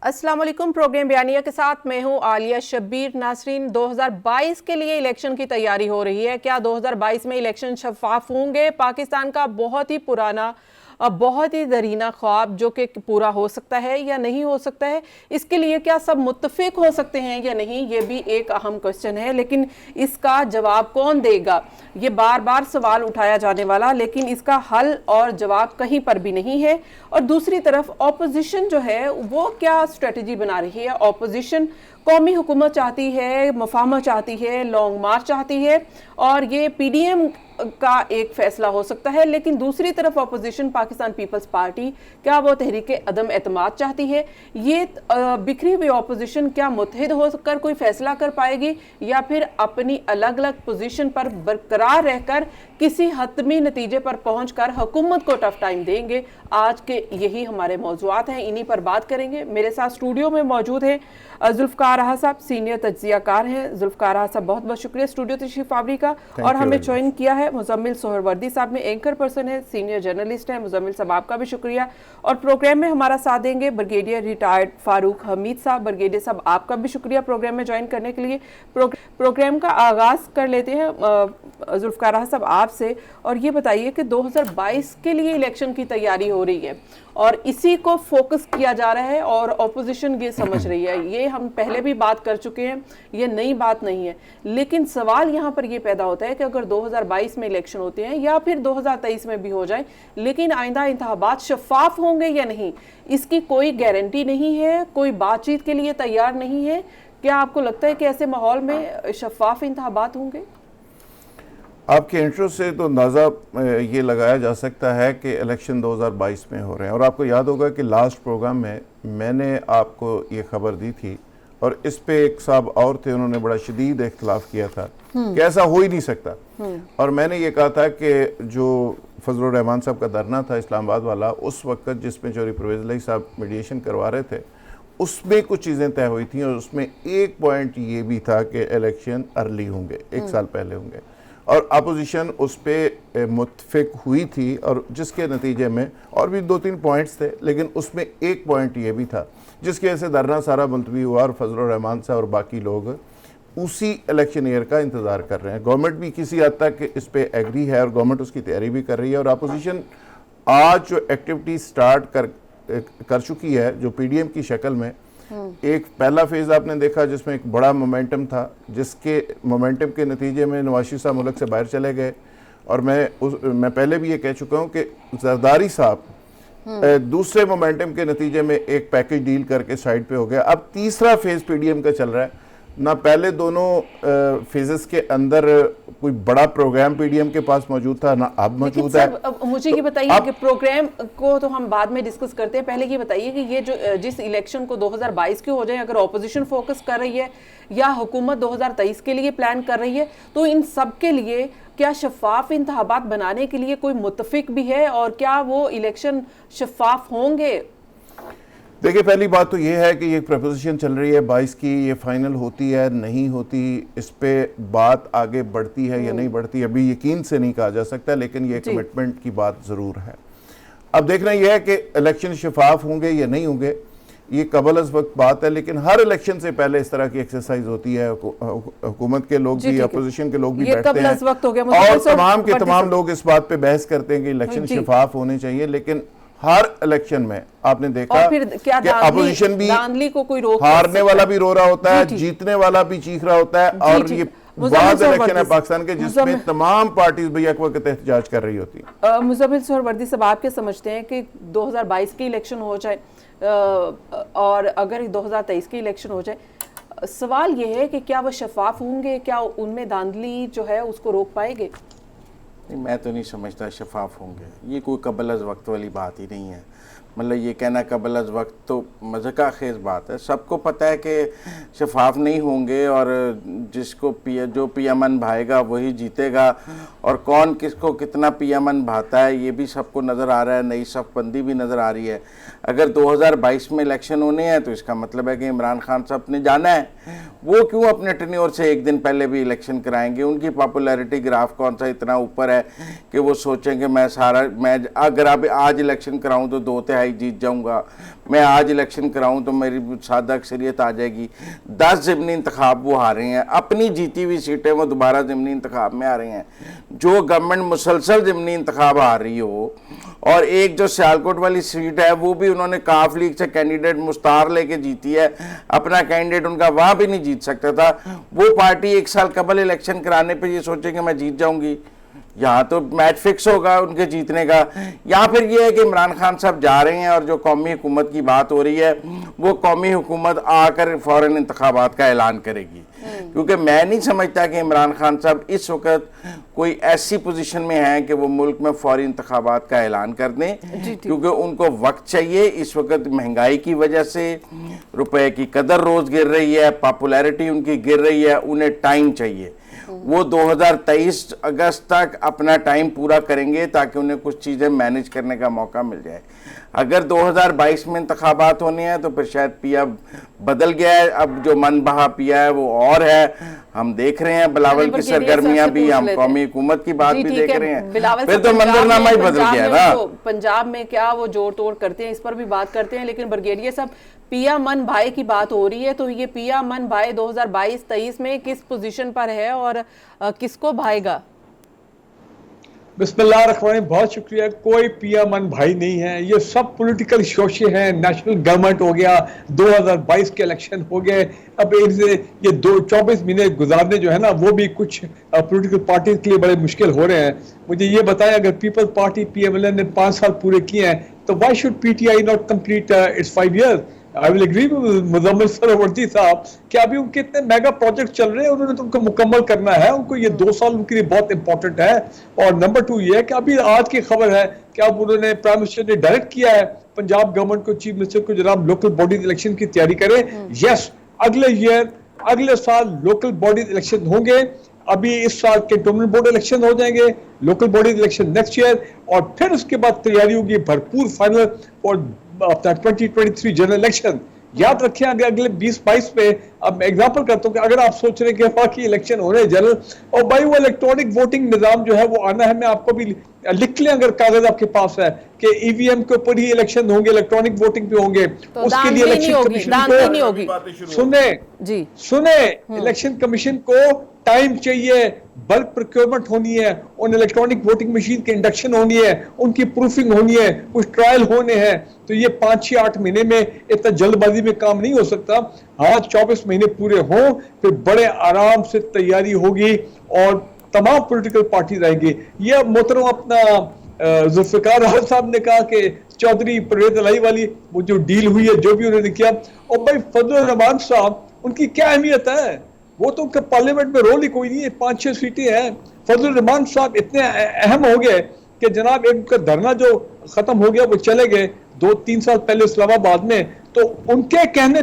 अस्सलाम वालेकुम। प्रोग्राम बयानिया के साथ मैं हूं आलिया शब्बीर। नासरीन, 2022 के लिए इलेक्शन की तैयारी हो रही है। क्या 2022 में इलेक्शन शफाफ होंगे? पाकिस्तान का बहुत ही पुराना बहुत ही दरीना ख्वाब जो कि पूरा हो सकता है या नहीं हो सकता है, इसके लिए क्या सब मुत्तफिक हो सकते हैं या नहीं, ये भी एक अहम क्वेश्चन है। लेकिन इसका जवाब कौन देगा, ये बार बार सवाल उठाया जाने वाला, लेकिन इसका हल और जवाब कहीं पर भी नहीं है। और दूसरी तरफ ऑपोजिशन जो है वो क्या स्ट्रेटजी बना रही है। ऑपोजिशन कौमी हुकूमत चाहती है, मफाहमत चाहती है, लॉन्ग मार्च चाहती है, और ये पीडीएम का एक फैसला हो सकता है। लेकिन दूसरी तरफ अपोजिशन पाकिस्तान पीपल्स पार्टी, क्या वो तहरीक अदम एतमाद चाहती है? ये बिखरी हुई अपोजिशन क्या मुत्तहिद होकर कोई फैसला कर पाएगी या फिर अपनी अलग अलग पोजीशन पर बरकरार रहकर किसी हतमी नतीजे पर पहुंचकर हुकूमत को टफ टाइम देंगे? आज के यही हमारे मौजूआत हैं, इन्हीं पर बात करेंगे। मेरे साथ स्टूडियो में मौजूद हैं जुल्फ़कार राहा साहब, सीनियर तज्ज़ियाकार हैं। जुल्फ़कार राहा साहब, बहुत बहुत शुक्रिया स्टूडियो तशरीफ आवरी का। और हमें ज्वाइन किया है मुज़म्मिल सोहरवर्दी साहब ने, एंकर पर्सन है, सीनियर जर्नलिस्ट हैं। मुज़म्मिल साहब, आपका भी शुक्रिया। और प्रोग्राम में हमारा साथ देंगे ब्रिगेडियर रिटायर्ड फारूक हमीद साहब। ब्रिगेडियर साहब, आपका भी शुक्रिया प्रोग्राम में ज्वाइन करने के लिए। प्रोग्राम का आगाज़ कर लेते हैं जुल्फ़कार राहा साहब आपसे, और ये बताइए कि 2022 के लिए इलेक्शन की तैयारी हो रही है और इसी को फोकस किया जा रहा है और ऑपोजिशन ये समझ रही है। ये हम पहले भी बात कर चुके हैं, ये नई बात नहीं है। लेकिन सवाल यहाँ पर ये पैदा होता है कि अगर 2022 में इलेक्शन होते हैं या फिर 2023 में भी हो जाए, लेकिन आइंदा इंतखाबात शफाफ होंगे या नहीं, इसकी कोई गारंटी नहीं है, कोई बातचीत के लिए तैयार नहीं है। क्या आपको लगता है कि ऐसे माहौल में शफाफ इंतखाबात होंगे? आपके इंट्रो से तो अंदाज़ा ये लगाया जा सकता है कि इलेक्शन 2022 में हो रहे हैं। और आपको याद होगा कि लास्ट प्रोग्राम में मैंने आपको ये खबर दी थी और इस पे एक साहब और थे, उन्होंने बड़ा शदीद इख्तलाफ किया था कि ऐसा हो ही नहीं सकता। और मैंने ये कहा था कि जो फजलुर रहमान साहब का धरना था इस्लामाबाद वाला, उस वक्त जिसमें चौधरी परवेज़ इलाही साहब मीडिएशन करवा रहे थे, उसमें कुछ चीज़ें तय हुई थी और उसमें एक पॉइंट ये भी था कि इलेक्शन अर्ली होंगे, एक साल पहले होंगे, और अपोजिशन उस पर मुत्तफिक हुई थी। और जिसके नतीजे में और भी 2-3 पॉइंट्स थे, लेकिन उसमें एक पॉइंट ये भी था जिसकी वजह से धरना सारा मुलतवी हुआ और फजलुर रहमान साहब और बाकी लोग उसी इलेक्शन ईयर का इंतज़ार कर रहे हैं। गवर्नमेंट भी किसी हद तक इस पर एग्री है और गवर्नमेंट उसकी तैयारी भी कर रही है। और अपोजिशन आज जो एक्टिविटी स्टार्ट कर चुकी है, जो पीडीएम की शक्ल में, एक पहला फेज आपने देखा जिसमें एक बड़ा मोमेंटम था, जिसके मोमेंटम के नतीजे में नवाज शरीफ साहब मुल्क से बाहर चले गए। और मैं पहले भी ये कह चुका हूँ कि जरदारी साहब दूसरे मोमेंटम के नतीजे में एक पैकेज डील करके साइड पे हो गया। अब तीसरा फेज पीडीएम का चल रहा है ना। पहले दोनों फेजेस के अंदर कोई बड़ा प्रोग्राम पीडीएम के पास मौजूद था ना अब मौजूद है। मुझे ये बताइए कि प्रोग्राम को तो हम बाद में डिस्कस करते हैं, पहले ये बताइए कि ये जो जिस इलेक्शन को 2022 के हो जाए, अगर ऑपोजिशन फोकस कर रही है या हुकूमत 2023 के लिए प्लान कर रही है, तो इन सब के लिए क्या शफाफ इंतखाबात बनाने के लिए कोई मुत्तफिक भी है और क्या वो इलेक्शन शफाफ होंगे? देखिए, पहली बात तो ये है कि ये प्रपोजिशन चल रही है 22 की, ये फाइनल होती है नहीं होती, इस पे बात आगे बढ़ती है या नहीं बढ़ती, अभी यकीन से नहीं कहा जा सकता, लेकिन ये कमिटमेंट की बात ज़रूर है। अब देखना यह है कि इलेक्शन शफाफ होंगे या नहीं होंगे, ये कबल अज़ वक्त बात है। लेकिन हर इलेक्शन से पहले इस तरह की एक्सरसाइज होती है, हुकूमत के लोग भी, अपोजिशन के लोग भी बैठते हैं और तमाम के तमाम लोग इस बात पे बहस करते हैं कि इलेक्शन शफाफ होने चाहिए। लेकिन हर इलेक्शन में आपने देखा कि अपोजिशन भी, दांधली को कोई रोक, हारने वाला भी रो रहा होता है, जीतने वाला भी चीख रहा होता है। और ये बाद इलेक्शन है पाकिस्तान के जिसमें तमाम पार्टीज भैया को एहतजाज कर रही होती है। मुज़म्मिल सोहरवर्दी साहब, आप क्या समझते हैं कि 2022 की इलेक्शन हो जाए और अगर 2023 की इलेक्शन हो जाए, सवाल यह है कि क्या वह शफाफ होंगे? क्या उनमें धांधली जो है उसको रोक पाएंगे? नहीं, मैं तो नहीं समझता शफाफ होंगे। ये कोई कबल अज़ वक्त वाली बात ही नहीं है। मतलब ये कहना कबल अज़ वक्त तो मज़ाक़ खेज़ बात है। सबको पता है कि शफाफ नहीं होंगे और जिसको जो पियामन भाएगा वही जीतेगा, और कौन किसको कितना पियामन भाता है ये भी सबको नज़र आ रहा है। नई सफ़बंदी भी नज़र आ रही है। अगर 2022 में इलेक्शन होने हैं तो इसका मतलब है कि इमरान खान साहब ने जाना है, वो क्यों अपने टेन्योर से एक दिन पहले भी इलेक्शन कराएंगे? उनकी पॉपुलैरिटी ग्राफ कौन सा इतना ऊपर है कि वो सोचेंगे मैं अगर अब आज इलेक्शन कराऊं तो 2/3 भाई जीत जाऊंगा, मैं आज इलेक्शन कराऊं तो मेरी सादा अक्सरियत आ जाएगी। 10 ज़िमनी इंतखाब वो हारे हैं, अपनी जीती हुई सीटें वो दोबारा ज़िमनी इंतखाब में आ रहे हैं। जो गवर्नमेंट मुसलसल ज़िमनी इंतखाब आ रही हो, और एक जो सियालकोट वाली सीट है वो भी उन्होंने काफ लीग से कैंडिडेट मुस्तार लेके जीती है, अपना कैंडिडेट उनका वहां भी नहीं जीत सकता था। वो पार्टी 1 साल कबल इलेक्शन कराने पे ये सोचे कि मैं जीत जाऊंगी, यहाँ तो मैच फिक्स होगा उनके जीतने का। यहाँ फिर ये है कि इमरान खान साहब जा रहे हैं और जो कौमी हुकूमत की बात हो रही है वो कौमी हुकूमत आकर फौरन इंतखाबात का ऐलान करेगी, क्योंकि मैं नहीं समझता कि इमरान खान साहब इस वक्त कोई ऐसी पोजीशन में हैं कि वो मुल्क में फौरी इंतखाबात का ऐलान कर दें, क्योंकि उनको वक्त चाहिए। इस वक्त महंगाई की वजह से रुपए की कदर रोज़ गिर रही है, पॉपुलैरिटी उनकी गिर रही है, उन्हें टाइम चाहिए। वो 2023 अगस्त तक अपना टाइम पूरा करेंगे ताकि उन्हें कुछ चीज़ें मैनेज करने का मौका मिल जाए। अगर 2022 में इंतखाबात होने हैं तो फिर शायद पिया बदल गया है, अब जो मन बहा पिया है वो और है। हम देख रहे हैं बिलावल की सरगर्मियां भी, हम कौमी हुकूमत की बात भी देख रहे हैं, फिर तो मंजरनामा ही बदल गया ना। पंजाब में क्या वो जोड़ तोड़ करते हैं, इस पर भी बात करते हैं, लेकिन ब्रिगेडियर साहब पिया मन भाई की बात हो रही है, तो ये पिया मन भाई 2022-23 में किस पोजीशन पर है और किसको भाएगा? बिस्मिल्लाहिर्रहमानिर्रहीम, बहुत शुक्रिया। कोई पिया मन भाई नहीं है, ये सब पॉलिटिकल शोशे हैं। नेशनल गवर्नमेंट हो गया, 2022 के इलेक्शन हो गए, अब इनसे ये 24 महीने गुजारने जो है ना वो भी कुछ पॉलिटिकल पार्टीज के लिए बड़े मुश्किल हो रहे हैं। मुझे ये बताएं, अगर पीपल्स पार्टी PMLN ने 5 साल पूरे किए हैं तो why should PTI not complete its 5 years? I will agree with Muzammil Sarwarti साहब कि अभी उनके इतने मेगा प्रोजेक्ट चल रहे हैं, उन्होंने तो उनको मुकम्मल करना है, उनको ये 2 साल उनके लिए बहुत इंपॉर्टेंट है। और नंबर 2 ये है कि अभी आज की खबर है कि अब उन्होंने प्राइम मिनिस्टर ने डायरेक्ट किया है पंजाब गवर्नमेंट को, चीफ मिनिस्टर को, जनाब लोकल बॉडी इलेक्शन की तैयारी करें। यस, अगले साल लोकल बॉडी इलेक्शन होंगे। अभी इस साल कैंटोनमेंट बोर्ड इलेक्शन हो जाएंगे, local body election next year, और फिर उसके बाद तैयारी होगी भरपूर फाइनल और अपना 2023 जनरल इलेक्शन। याद रखें, अगले 2022 में, अब मैं एग्जांपल करता हूं कि अगर आप सोच रहे हैं कि बाकी इलेक्शन हो रहे हैं जनरल, और भाई वो इलेक्ट्रॉनिक वोटिंग निजाम जो है वो आना है, मैं आपको भी लिख लें अगर कागज आपके पास है कि EVM के ऊपर ही इलेक्शन होंगे, इलेक्ट्रॉनिक वोटिंग पे होंगे, तो उसके लिए इलेक्शन कमीशन सुने इलेक्शन कमीशन को टाइम चाहिए, बल्क प्रोक्योरमेंट होनी है, उन इलेक्ट्रॉनिक वोटिंग मशीन की इंडक्शन होनी है, उनकी प्रूफिंग होनी है, कुछ ट्रायल होने हैं। तो ये 5-6-8 महीने में इतना जल्दबाजी में काम नहीं हो सकता। हाँ, 24 महीने पूरे हों, फिर बड़े आराम से तैयारी होगी और तमाम पॉलिटिकल पार्टी रहेंगी। ये मोहतरम अपना जुल्फिकार राहत साहब ने कहा कि चौधरी परवेज इलाही वाली वो जो डील हुई है, जो भी उन्होंने किया, और भाई फजलुर रहमान साहब, उनकी क्या अहमियत है? वो तो उनके पार्लियामेंट में रोल ही कोई नहीं है, 5-6 सीटें हैं। फजलुर रहमान साहब इतने अहम हो गए कि जनाब एक उनका धरना जो खत्म हो गया वो चले गए 2-3 साल पहले इस्लामाबाद में, तो उनके कहने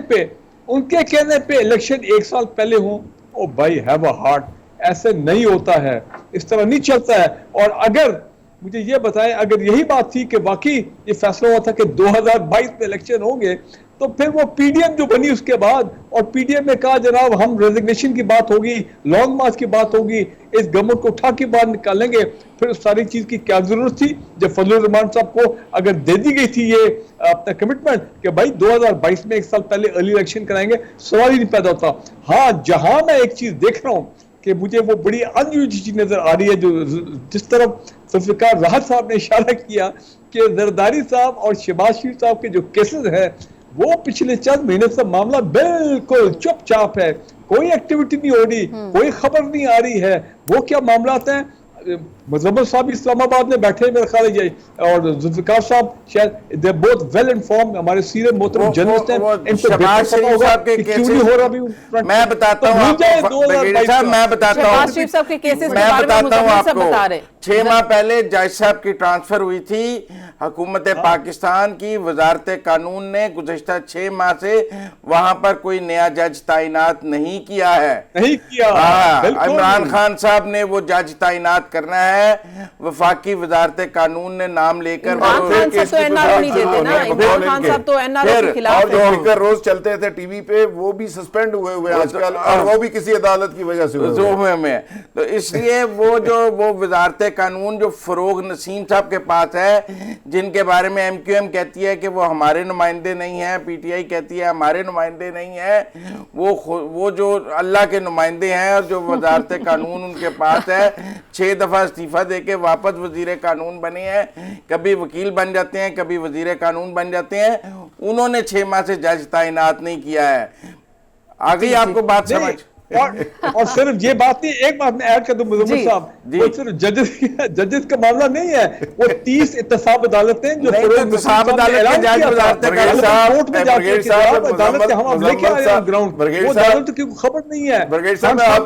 पे इलेक्शन 1 साल पहले हो। ओ भाई, हैव अ हार्ट, ऐसे नहीं होता है, इस तरह नहीं चलता है। और अगर मुझे ये बताएं, अगर यही बात थी कि वाकई ये फैसला हुआ था कि 2022 में इलेक्शन होंगे, तो फिर वो PDM जो बनी उसके बाद, और PDM में कहा जनाब हम रेजिग्नेशन की बात होगी, लॉन्ग मार्च की बात होगी, इस गवर्नमेंट को उठा के बाहर निकालेंगे, फिर उस सारी चीज की क्या जरूरत थी? जब फजलुर रहमान साहब को अगर दे दी गई थी ये अपना कमिटमेंट कि भाई 2022 में 1 साल पहले अर्ली इलेक्शन कराएंगे, सवाल ही नहीं पैदा होता। हाँ, जहां मैं एक चीज देख रहा हूं कि मुझे वो बड़ी अनयूजुअल चीज नजर आ रही है, जो जिस तरफ जुल्फिकार राहत साहब ने इशारा किया कि जरदारी साहब और शहबाज शरीफ साहब के जो केसेस हैं वो पिछले चंद महीने से मामला बिल्कुल चुपचाप है, कोई एक्टिविटी नहीं हो रही, कोई खबर नहीं आ रही है। वो क्या मामला हैं? मुजम्मिल साहब इस्लामाबाद में बैठे मेरे ख्याल है, और जुल्फिकार साहब शायद दे बोथ वेल इन्फॉर्म्ड, हमारे सीनियर मोहतरम जर्नलिस्ट हैं, इनको शहबाज शरीफ साहब के केसेस क्यों नहीं हो रहा अभी। मैं बताता हूं आपको, मैं बताता हूं आपको, 6 माह पहले जज साहब की ट्रांसफर हुई थी हुकूमत पाकिस्तान की, वजारत कानून ने गुज़श्ता 6 माह से वहां पर कोई नया जज तैनात नहीं किया है, नहीं किया। इमरान खान साहब ने वो जज तैनात करना है वफाकी वजारत कानून ने नाम लेकर इमरान खान साहब तो एनआरओ नहीं देते ना, इमरान खान साहब तो एनआरओ के खिलाफ और जो स्पीकर रोज चलते थे टीवी पे वो भी सस्पेंड हुए आजकल, और वो भी किसी अदालत की वजह से हुए में। तो इसलिए वो वजारत कानून जो फरोग नसीम साहब के पास है, जिनके बारे में MQM कहती है कि वो हमारे नुमाइंदे नहीं है, PTI कहती है हमारे नुमाइंदे नहीं है, वो जो अल्लाह के नुमाइंदे हैं, और जो वजारत कानून उनके पास है 6 दफा इस्तीफा देके वापस वजीर कानून बने हैं, कभी वकील बन जाते हैं, कभी वजीर कानून बन जाते हैं। उन्होंने 6 माह से जज तैनात नहीं किया है। आ गई आपको बात समझ? और सिर्फ ये बात नहीं, एक बात मैं ऐड कर दूं मुजम्मिल साहब, वो सिर्फ जजेस का मामला नहीं है, वो 30 इत्तेसाब अदालतें जो इत्तेसाब अदालत के जज कोर्ट में जाके अदालत के हम लेके आए हैं ग्राउंड, वो अदालत की खबर नहीं है।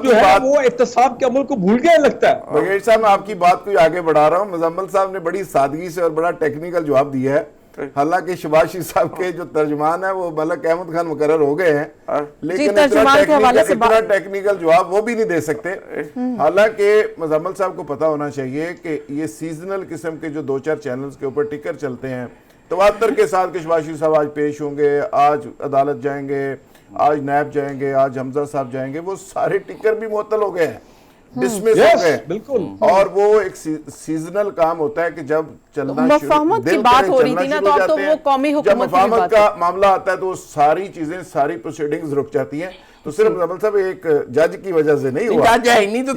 जो है वो इत्तेसाब के अमल को भूल गया लगता है। बरगेड़ साहब, मैं आपकी बात को आगे बढ़ा रहा हूँ। मुजम्मिल साहब ने बड़ी सादगी से और बड़ा टेक्निकल जवाब दिया है। हालांकि शहबाज शरीफ साहब के जो तर्जुमान है वो मलक अहमद खान मुकर्रर हो गए हैं, लेकिन इतना टेक्निकल जवाब वो भी नहीं दे सकते। हालांकि मुजम्मिल साहब को पता होना चाहिए कि ये सीजनल किस्म के जो 2-4 चैनल्स के ऊपर टिकर चलते हैं, तवातर के साथ कि शहबाज शरीफ साहब आज पेश होंगे, आज अदालत जाएंगे, आज नैब जाएंगे, आज हमजा साहब जाएंगे, वो सारे टिकर भी मुअत्तल हो गए हैं, डिसमिस हो गए। बिल्कुल। और वो एक सीजनल काम होता है कि जब चलना मफाहमत की बात हो रही थी ना, तो अब तो वो कौमी हुकूमत की बात मफाहमत का मामला आता है तो सारी चीजें, सारी प्रोसीडिंग्स रुक जाती हैं। तो सिर्फ मुजम्मिल साहब एक जज की वजह से नहीं हुआ, जज है नहीं तो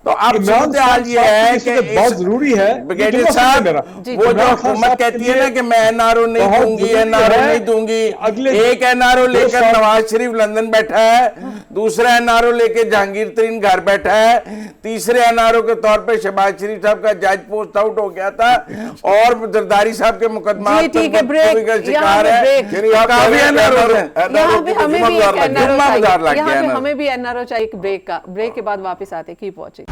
तो अब हाल ये है कि बहुत जरूरी है साहब, वो जो हुकूमत कहती है ना कि मैं एनआरओ नहीं दूंगी, एनआरओ नहीं दूंगी, एक एनआरओ लेकर नवाज शरीफ लंदन बैठा है, दूसरा एनआरओ लेके जहांगीर तरीन घर बैठा है, तीसरे एनआरओ के तौर पे शहबाज शरीफ साहब का जज पोस्ट आउट हो गया था, और जरदारी साहब के मुकदमा शिकार है। हमें भी एनआरओ चाहिए। ब्रेक के बाद वापस आते, कीप वॉचिंग।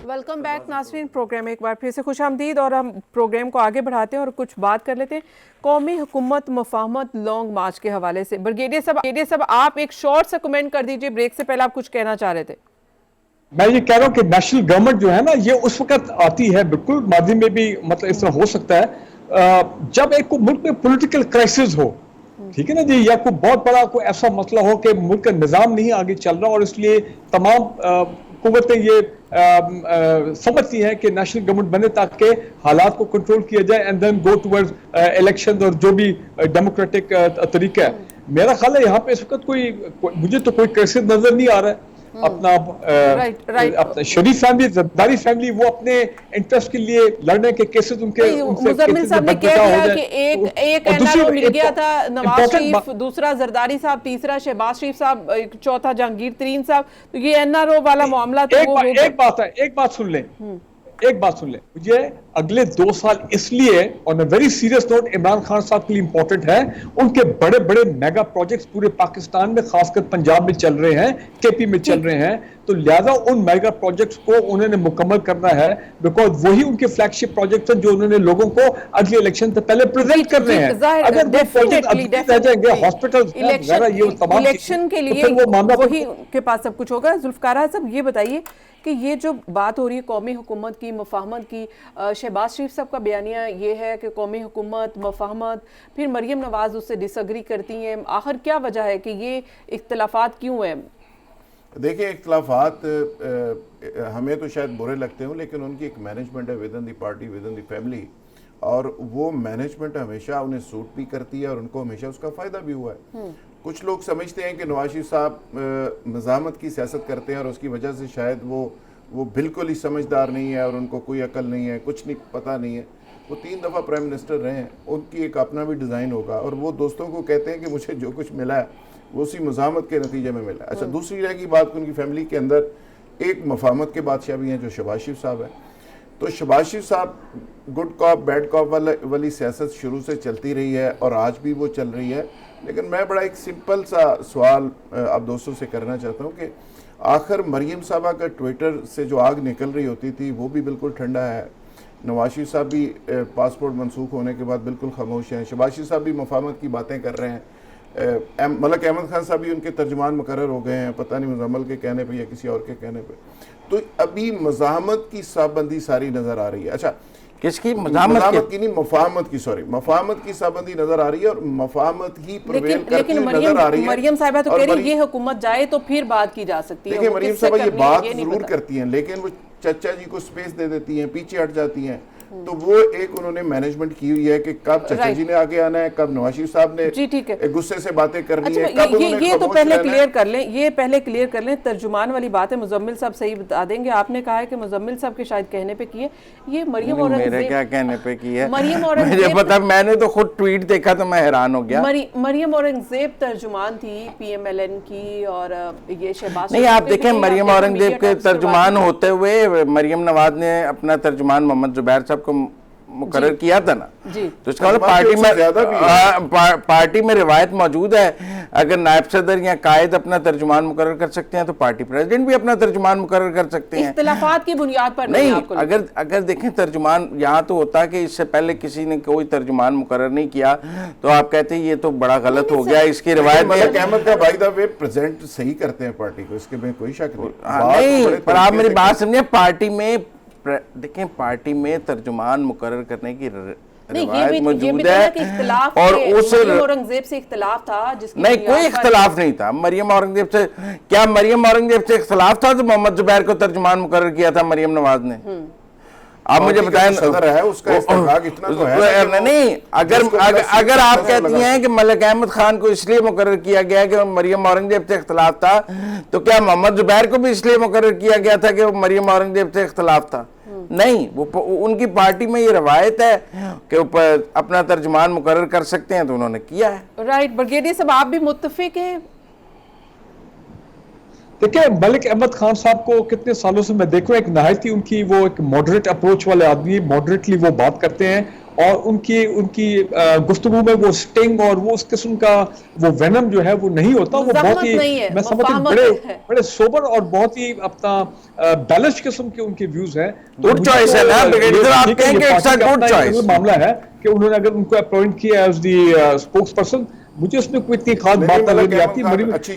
वेलकम बैक नाज़रीन, प्रोग्राम एक बार फिर से खुशामदीद। और हम प्रोग्राम को आगे बढ़ाते हैं और कुछ बात कर लेते हैं कौमी हुकूमत मफाहमत लॉन्ग मार्च के हवाले से। ब्रिगेडियर साहब, आप एक शॉर्ट सा कमेंट कर दीजिए, ब्रेक से पहले आप कुछ कहना चाह रहे थे। मैं ये कह रहा हूँ कि नेशनल गवर्नमेंट जो है ना, ये उस वक्त आती है, बिल्कुल माजी में भी मतलब इस तरह हो सकता है, जब एक मुल्क में पॉलिटिकल क्राइसिस हो, ठीक है ना जी, या कोई बहुत बड़ा कोई ऐसा मसला हो कि मुल्क का निज़ाम नहीं आगे चल रहा, और इसलिए तमाम हुकूमतें ये समझती हैं कि नेशनल गवर्नमेंट बने ताकि हालात को कंट्रोल किया जाए and then go towards election और जो भी डेमोक्रेटिक तरीका है। मेरा ख्याल है यहाँ पे इस वक्त मुझे तो कोई क्राइसिस नजर नहीं आ रहा है। अपना शरीफ फैमिली, जरदारी फैमिली, वो अपने इंटरेस्ट के लिए लड़ने के केसेस उनके मुजम्मिल साहब ने कह दिया कि एक एनआरओ मिल गया था, नवाज शरीफ, दूसरा जरदारी साहब, तीसरा शहबाज शरीफ साहब, चौथा जहांगीर तरीन साहब। तो ये एनआरओ वाला मामला तो एक बात सुन लें, मुझे अगले 2 साल इसलिए on a very serious note Imran Khan साहब के लिए इंपॉर्टेंट है, उनके बड़े बड़े मेगा प्रोजेक्ट्स पूरे पाकिस्तान में, खासकर पंजाब में चल रहे हैं, केपी में चल रहे हैं, तो लिहाजा उन मेगा प्रोजेक्ट्स को उन्होंने मुकम्मल करना है, बिकॉज वही उनके फ्लैगशिप प्रोजेक्ट्स हैं जो उन्होंने लोगों को अगले इलेक्शन से पहले प्रेजेंट करने हैं। अगर वो प्रोजेक्ट रह जाएंगे, हॉस्पिटल इलेक्शन के लिए वही के पास सब कुछ होगा। जुल्फकार साहब, ये बताइए कि ये जो बात हो रही है कौमी हुकूमत की, मफाहमत की, शहबाज शरीफ साहब का बयानिया ये है कि कौमी हुकूमत, मफाहमत, फिर मरियम नवाज उससे डिसएग्री करती हैं, आखिर क्या वजह है कि ये इख्तलाफात क्यों हैं? देखिए, इख्तलाफात हमें तो शायद बुरे लगते हों, लेकिन उनकी एक मैनेजमेंट है with in the party, with in the family, और वो मैनेजमेंट हमेशा उन्हें सूट भी करती है और उनको हमेशा उसका फ़ायदा भी हुआ है। कुछ लोग समझते हैं कि नवाज शरीफ साहब निज़ामत की सियासत करते हैं और उसकी वजह से शायद वो बिल्कुल ही समझदार नहीं है और उनको कोई अकल नहीं है, कुछ नहीं पता नहीं है। वो 3 दफ़ा प्राइम मिनिस्टर रहे हैं, उनकी एक अपना भी डिज़ाइन होगा, और वो दोस्तों को कहते हैं कि मुझे जो कुछ मिला है वो उसी मुज़ामत के नतीजे में मिला। अच्छा, दूसरी रह की बात, उनकी फैमिली के अंदर एक मफाहमत के बादशाह भी हैं जो शहबाज शरीफ साहब हैं। तो शहबाज शरीफ साहब गुड कॉप बैड कॉप वाली सियासत शुरू से चलती रही है और आज भी वो चल रही है। लेकिन मैं बड़ा एक सिंपल सा सवाल आप दोस्तों से करना चाहता हूँ कि आखिर मरियम साहबा का ट्विटर से जो आग निकल रही होती थी वो भी बिल्कुल ठंडा है, नवाज शरीफ साहब भी पासपोर्ट मनसूख होने के बाद बिल्कुल खामोश हैं, शहबाज शरीफ साहब भी मुफाहमत की बातें कर रहे हैं, मलक अहमद खान साहब भी उनके तर्जुमान मुकर्रर हो गए हैं, पता नहीं मुजम्मल के कहने पे या किसी और के कहने पे। तो अभी मज़ाहमत की साबंदी सारी नज़र आ रही है। अच्छा, किसकी? मज़ाहमत की नहीं, मुफाहमत की, सॉरी, मुफाहमत की साबंदी नजर आ रही है और मुफाहमत ही प्रिवेल करती नजर आ रही है। मरियम साहिबा तो कह रही है ये हुकूमत जाए तो फिर बात की जा सकती है। देखिए मरियम साहिबा ये बात जरूर करती हैं, लेकिन वो चचा जी को स्पेस दे देती हैं, पीछे हट जाती हैं। तो वो एक उन्होंने मैनेजमेंट की हुई है कि कब चचा जी ने आगे आना है, कब नवाज शरीफ साहब ने जी ठीक है गुस्से से बातें करनी है, अच्छा, कब उन्होंने ये तो खामोश पहले रहना है। क्लियर कर लें, ये पहले क्लियर कर लें। तर्जुमान वाली बात है, मुजम्मिल साहब सही बता देंगे। आपने कहा है कि मुजम्मिल साहब के शायद कहने पे की है, ये मरियम मेरे औरंगजेब क्या कहने पे की है? मरियम मुझे औरंगजेब पता, मैंने तो खुद ट्वीट देखा तो मैं हैरान हो गया। मरियम औरंगजेब तर्जुमान थी PMLN की, और ये शहबाज नहीं, आप देखें मरियम औरंगजेब के तर्जुमान होते हुए मरियम नवाज ने अपना तर्जुमान मोहम्मद जुबैर साहब को मुकर्रर किया था ना। जी। तो इसका मतलब पार्टी में रिवायत मौजूद है, अगर नायब सदर या कायद अपना तर्जुमान मुकर्रर कर सकते हैं तो पार्टी प्रेसिडेंट भी अपना तर्जुमान मुकर्रर कर सकते हैं। इख्तिलाफात की बुनियाद पर नहीं, आपको अगर देखें तर्जुमान यहाँ तो होता कि इससे पहले किसी ने कोई तर्जुमान मुकर्रर नहीं किया तो आप कहते हैं ये तो बड़ा गलत हो गया, इसकी रिवायत मलक अहमद का भाई द वे प्रेजेंट सही करते हैं पार्टी को, इसके में कोई शक नहीं। नहीं, पर आप मेरी बात समझे, पार्टी में देखें, पार्टी में तर्जुमान मुकर्रर करने की रिवायत मौजूद है और उस औरंगजेब से इख्तिलाफ था जिसकी नहीं, कोई इख्तिलाफ नहीं था मरियम औरंगजेब से। क्या मरियम औरंगजेब से इख्तिलाफ था तो मोहम्मद जुबैर को तर्जुमान मुकर्रर किया था मरियम नवाज ने? आप मुझे बताएं, सदर है उसका इस्तेकाक इतना तो है नहीं। अगर आप कहती हैं कि मलिक अहमद खान को इसलिए मुकर्रर किया गया कि मरियम औरंगजेब से इख्तिलाफ था, तो क्या मोहम्मद जुबैर को भी इसलिए मुकर्रर किया गया था कि मरियम औरंगजेब से इख्तिलाफ था? नहीं, वो उनकी पार्टी में ये रवायत है कि ऊपर अपना तर्जुमान मुकर्रर कर सकते हैं तो उन्होंने किया है। राइट। ब्रिगेडियर साहब, आप भी मुत्तफिक हैं? देखिए, मलिक अहमद खान साहब को कितने सालों से मैं देख रहा हूँ, एक नहायती उनकी वो एक मॉडरेट अप्रोच वाले आदमी, मॉडरेटली वो बात करते हैं और उनकी गुफ्तगू में वो स्टिंग और वो उस किस्म का वो वेनम जो है वो नहीं होता। वो बहुत ही, मैं समझता हूँ, बड़े सोबर और बहुत ही अपना बैलेंस किस्म के उनके व्यूज हैं। गुड चॉइस है ना, आप कहेंगे इट्स अ गुड चॉइस। मामला है कि उन्होंने अगर उनको अपॉइंट किया एज दी स्पोक्स पर्सन, मुझे उसमें कोई इतनी खास बात नहीं आती।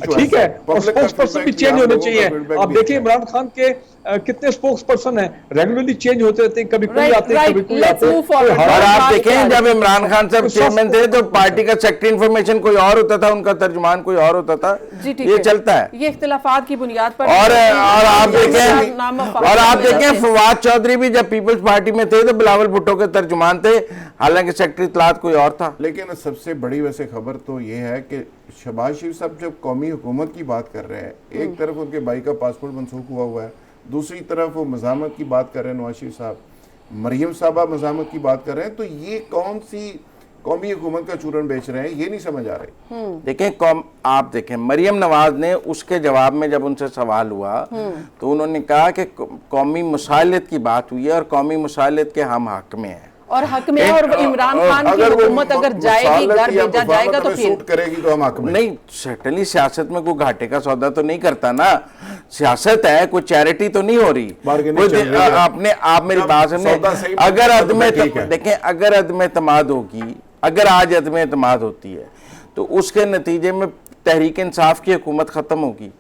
ठीक है, और स्पोक्स पर्सन भी चेंज होने चाहिए। आप देखिए इमरान खान के कितने स्पोक्स पर्सन हैं, रेगुलरली चेंज होते रहते हैं, कभी कोई आते हैं, कभी कोई आते हैं। और आप देखें जब इमरान खान साहब चेयरमैन थे तो पार्टी का सेक्रेटरी इंफॉर्मेशन कोई और होता था, उनका तर्जुमान कोई और होता था। ये चलता है, ये इख्तिलाफात की बुनियाद पर। और आप देखें फवाद चौधरी भी जब पीपल्स पार्टी में थे तो बिलावल भुट्टो के तर्जुमान थे, हालांकि सेक्रेटरी इत्तलात कोई और था। लेकिन सबसे बड़ी वैसे खबर तो ये है कि शहबाज शरीफ साहब जब कौमी हुकूमत की बात कर रहे हैं, एक तरफ उनके भाई का पासपोर्ट मनसूख हुआ है, दूसरी तरफ वो मज़ामत की बात कर रहे हैं नवाज शरीफ साहब, मरियम साहबा मज़ामत की बात कर रहे हैं, तो ये कौन सी कौमी हुकूमत का चूरन बेच रहे हैं, ये नहीं समझ आ रही। देखें, आप देखें मरियम नवाज ने उसके जवाब में जब उनसे सवाल हुआ तो उन्होंने कहा कि कौमी मुसालियत की बात हुई है और कौमी मुसालियत के हम हक में हैं और हक में, और इमरान खान की हुकूमत अगर जाएगी, घर भेजा जाएगा तो फिर करेगी तो हम हक में नहीं। सर्टनली सियासत में कोई घाटे का सौदा तो नहीं करता ना, सियासत है, कोई चैरिटी तो नहीं हो रही। अपने आप मेरी बात सुनिए, अगर अदम देखें, अगर अदम एतमाद होगी, अगर आज अदम एतमाद होती है तो उसके नतीजे में तहरीक इंसाफ की हुकूमत खत्म होगी,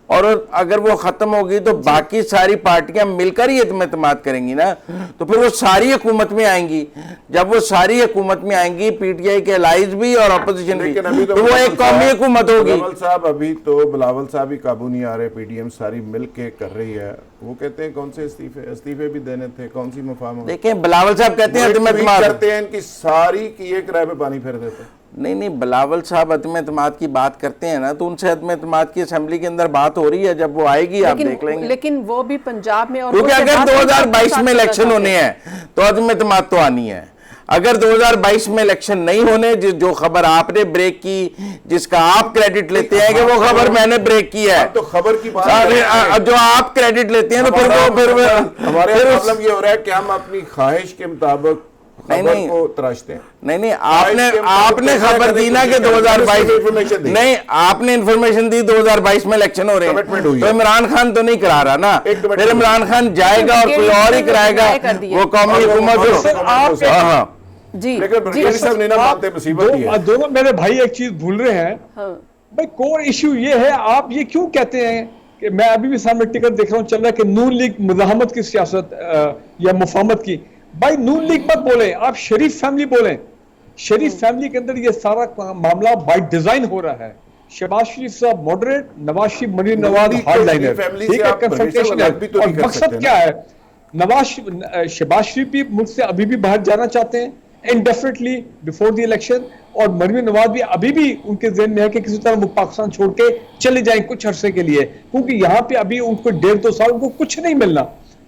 और अगर वो खत्म होगी तो बाकी सारी पार्टियां मिलकर ही एतमाद करेंगी ना, तो फिर वो सारी हुकूमत में आएंगी। जब वो सारी हुकूमत में आएंगी, पीटीआई के अलाइज भी और अपोजिशन भी, तो वो एक कौमी हुकूमत होगी। अभी तो बिलावल साहब ही काबू नहीं आ रहे, पीडीएम सारी मिल के कर रही है। वो कहते हैं कौन से इस्तीफे भी देने थे, कौन सी मुफाहमत। देखें बिलावल साहब कहते हैं करते हैं इनकी सारी की एक राय पे पानी फेर देते हैं। नहीं, बिलावल साहब अदम एतमाद की बात करते हैं ना, तो उनसे अदम एतमाद की असेंबली के अंदर बात हो रही है, जब वो आएगी आप देख लेंगे। लेकिन वो भी पंजाब में, और क्योंकि अगर 2022 में इलेक्शन होने हैं तो अदम एतमाद तो आनी है। अगर 2022 में इलेक्शन नहीं होने, जो खबर आपने ब्रेक की, जिसका आप क्रेडिट लेते हैं कि वो खबर मैंने ब्रेक की है, तो खबर की बात जो आप क्रेडिट लेते हैं तो फिर हमारे प्रॉब्लम ये हो रहा है कि हम अपनी ख्वाहिश के मुताबिक खबर को तराशते हैं। नहीं, आपने खबर दी ना कि 2022 नहीं, आपने इंफॉर्मेशन दी 2022 में इलेक्शन हो रहे हैं, तो इमरान खान तो नहीं करा रहा ना, फिर इमरान खान जाएगा और कोई और ही कराएगा, वो कौमी हुकूमत। हाँ जी, लेकिन ब्रिगेडियर साहब नहीं ना मानते, मुसीबत ही है। दोनों मेरे भाई एक चीज भूल रहे हैं। भाई कोर इश्यू ये है, आप ये क्यों कहते हैं कि मैं अभी भी सामने टिकट देख रहा हूं चल रहा है कि नून लीग मुजाहमत की सियासत या मुफाहमत की। भाई नून लीग मत बोले, आप शरीफ फैमिली बोलें। शरीफ फैमिली के अंदर ये सारा मामला बाय डिजाइन हो रहा है। शहबाज शरीफ साहब moderate, Nawaz Sharif marine Nawaz hardliner, ठीक है, कंफ्रंटेशन है। और मकसद क्या है? शहबाज शरीफ भी मुल्क से अभी भी बाहर जाना चाहते हैं इंडेफिनेटली बिफोर द इलेक्शन, और मरवी नवाज भी अभी भी उनके ज़हन में है कि किसी तरह वो पाकिस्तान छोड़ के चले जाएं कुछ अरसे के लिए, क्योंकि यहाँ पे अभी उनको 1.5-2 साल उनको कुछ नहीं मिलना।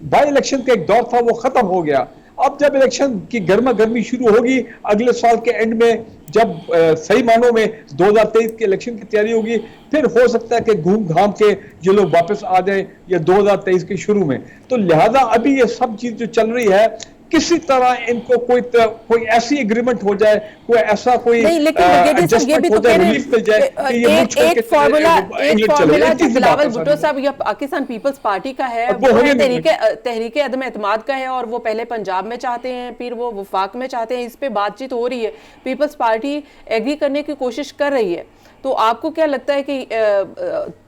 बाई इलेक्शन का एक दौर था, वो खत्म हो गया। अब जब इलेक्शन की गर्मा गर्मी शुरू होगी अगले साल के एंड में, जब सही मानों में 2023 के इलेक्शन की तैयारी होगी, फिर हो सकता है कि घूम घाम के ये लोग वापस आ जाए या 2023 के शुरू में। तो लिहाजा अभी ये सब चीज जो चल रही है, किसी तरह इनको कोई ऐसी एग्रीमेंट हो जाए, कोई ऐसा कोई नहीं, लेकिन ये भी तो कह रहे हैं एक फॉर्मूला जो बिलावल भुट्टो साहब या पाकिस्तान पीपल्स पार्टी का है, वो तहरीके अदम एतमाद का है, और वो पहले पंजाब में चाहते हैं, फिर वो वफाक में चाहते हैं। इस पे बातचीत हो रही है, पीपल्स पार्टी एग्री करने की कोशिश कर रही है। तो आपको क्या लगता है कि